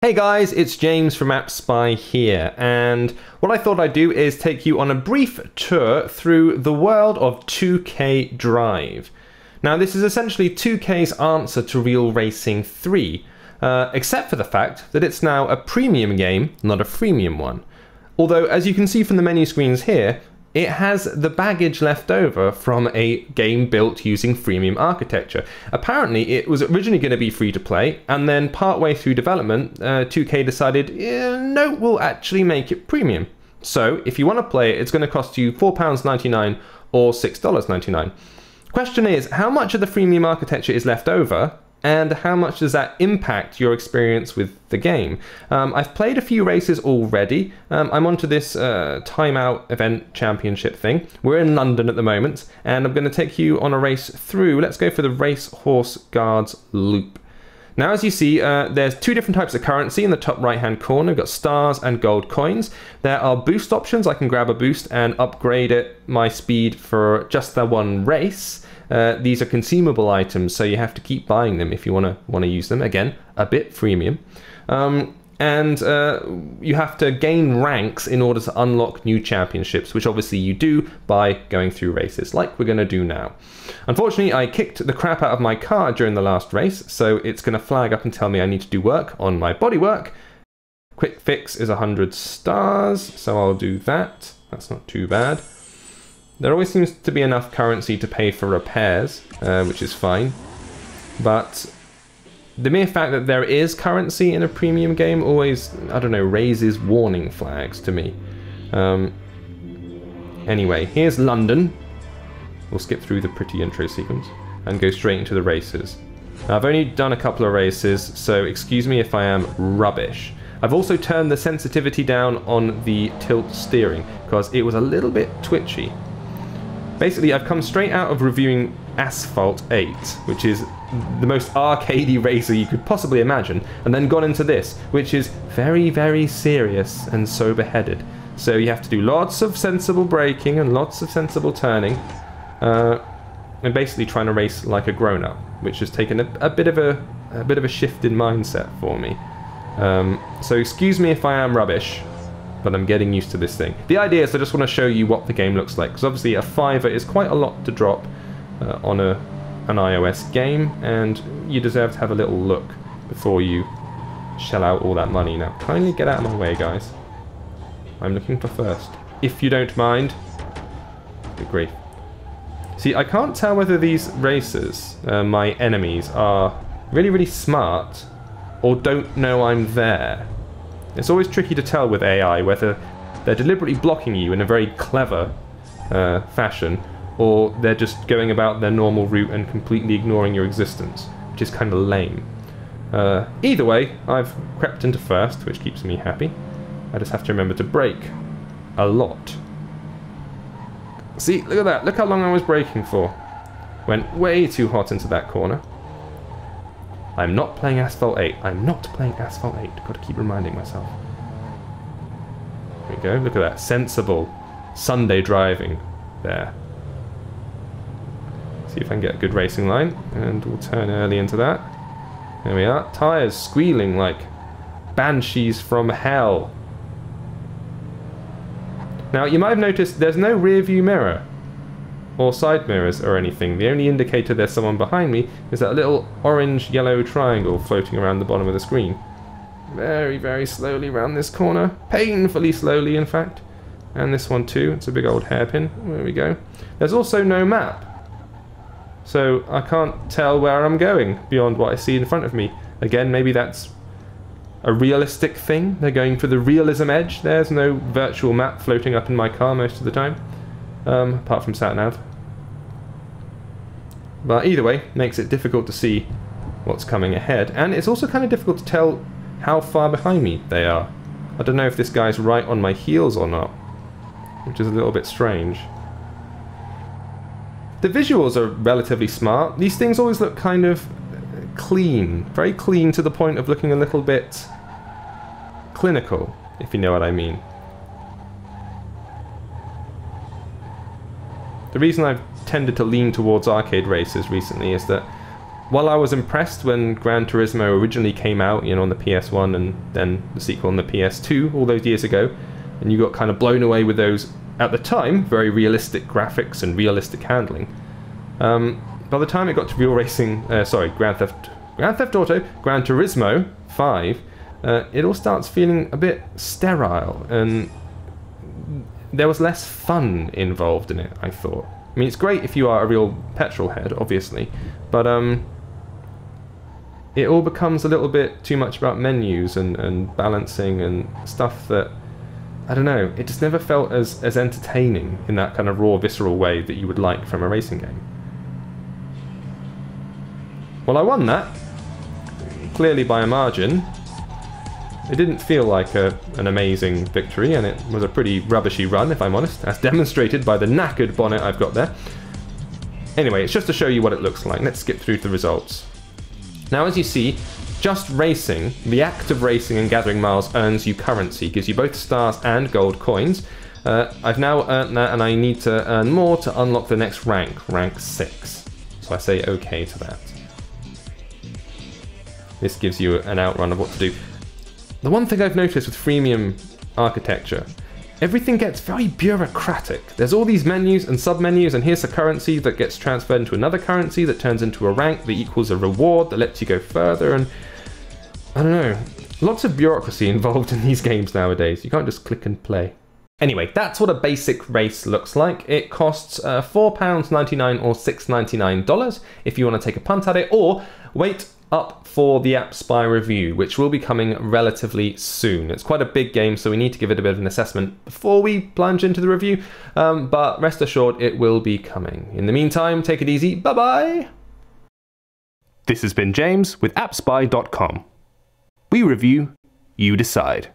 Hey guys, it's James from AppSpy here, and what I thought I'd do is take you on a brief tour through the world of 2K Drive. Now this is essentially 2K's answer to Real Racing 3, except for the fact that it's now a premium game, not a freemium one. Although, as you can see from the menu screens here, it has the baggage left over from a game built using freemium architecture. Apparently, it was originally going to be free to play, and then partway through development, 2K decided, no, we'll actually make it premium. So, if you want to play it, it's going to cost you £4.99 or $6.99. Question is, how much of the freemium architecture is left over? And how much does that impact your experience with the game? I've played a few races already. I'm onto this timeout event championship thing. We're in London at the moment, and I'm going to take you on a race through. Let's go for the Racehorse Guards Loop. Now, as you see, there's two different types of currency in the top right-hand corner. We've got stars and gold coins. There are boost options. I can grab a boost and upgrade my speed for just that one race. These are consumable items, so you have to keep buying them if you want to use them. Again, a bit freemium. And you have to gain ranks in order to unlock new championships, which obviously you do by going through races, like we're going to do now. Unfortunately, I kicked the crap out of my car during the last race, so it's going to flag up and tell me I need to do work on my bodywork. Quick fix is 100 stars, so I'll do that. That's not too bad. There always seems to be enough currency to pay for repairs, which is fine. But the mere fact that there is currency in a premium game always, I don't know, raises warning flags to me. Anyway, here's London. We'll skip through the pretty intro sequence and go straight into the races. Now, I've only done a couple of races, so excuse me if I am rubbish. I've also turned the sensitivity down on the tilt steering because it was a little bit twitchy. Basically, I've come straight out of reviewing Asphalt 8, which is the most arcadey racer you could possibly imagine, and then gone into this, which is very, very serious and sober-headed. So you have to do lots of sensible braking and lots of sensible turning, and basically trying to race like a grown-up, which has taken a bit of a shift in mindset for me. So excuse me if I am rubbish, but I'm getting used to this thing. The idea is I just want to show you what the game looks like, because obviously a $5 is quite a lot to drop on an iOS game, and you deserve to have a little look before you shell out all that money. Now, kindly get out of my way, guys. I'm looking for first, if you don't mind. Good grief. See, I can't tell whether these racers, my enemies, are really, really smart or don't know I'm there. It's always tricky to tell with AI whether they're deliberately blocking you in a very clever fashion, or they're just going about their normal route and completely ignoring your existence, which is kind of lame. Either way, I've crept into first, which keeps me happy. I just have to remember to brake a lot. See, look at that. Look how long I was braking for. Went way too hot into that corner. I'm not playing Asphalt 8. I'm not playing Asphalt 8. Got to keep reminding myself. There we go. Look at that. Sensible Sunday driving there. See if I can get a good racing line. And we'll turn early into that. There we are. Tyres squealing like banshees from hell. Now, you might have noticed there's no rear view mirror or side mirrors or anything. The only indicator there's someone behind me is that little orange-yellow triangle floating around the bottom of the screen. Very, very slowly around this corner. Painfully slowly, in fact. And this one too. It's a big old hairpin. There we go. There's also no map, so I can't tell where I'm going beyond what I see in front of me. Again, maybe that's a realistic thing. They're going for the realism edge. There's no virtual map floating up in my car most of the time. Apart from sat-nav. But either way, makes it difficult to see what's coming ahead, and it's also kind of difficult to tell how far behind me they are. I don't know if this guy's right on my heels or not, which is a little bit strange. The visuals are relatively smart. These things always look kind of clean, very clean to the point of looking a little bit clinical, if you know what I mean. The reason I've tended to lean towards arcade races recently is that while I was impressed when Gran Turismo originally came out, you know, on the PS1 and then the sequel on the PS2 all those years ago, and you got kind of blown away with those, at the time, very realistic graphics and realistic handling. By the time it got to real racing, Gran Theft Auto, Gran Turismo 5, it all starts feeling a bit sterile, and there was less fun involved in it, I thought. I mean, it's great if you are a real petrol head, obviously, but it all becomes a little bit too much about menus and balancing and stuff that, I don't know, it just never felt as entertaining in that kind of raw, visceral way that you would like from a racing game. Well, I won that, clearly by a margin. It didn't feel like an amazing victory, and it was a pretty rubbishy run, if I'm honest, as demonstrated by the knackered bonnet I've got there. Anyway, it's just to show you what it looks like. Let's skip through the results. Now, as you see, just racing, the act of racing and gathering miles earns you currency, gives you both stars and gold coins. I've now earned that, and I need to earn more to unlock the next rank, rank 6. So I say okay to that. This gives you an outrun of what to do. The one thing I've noticed with freemium architecture, everything gets very bureaucratic. There's all these menus and sub-menus, and here's a currency that gets transferred into another currency that turns into a rank that equals a reward that lets you go further, and I don't know. Lots of bureaucracy involved in these games nowadays. You can't just click and play. Anyway, that's what a basic race looks like. It costs £4.99 or $6.99 if you want to take a punt at it, or wait up for the App Spy review, which will be coming relatively soon. It's quite a big game, so we need to give it a bit of an assessment before we plunge into the review, but rest assured it will be coming. In the meantime, take it easy. Bye-bye! This has been James with AppSpy.com. We review, you decide.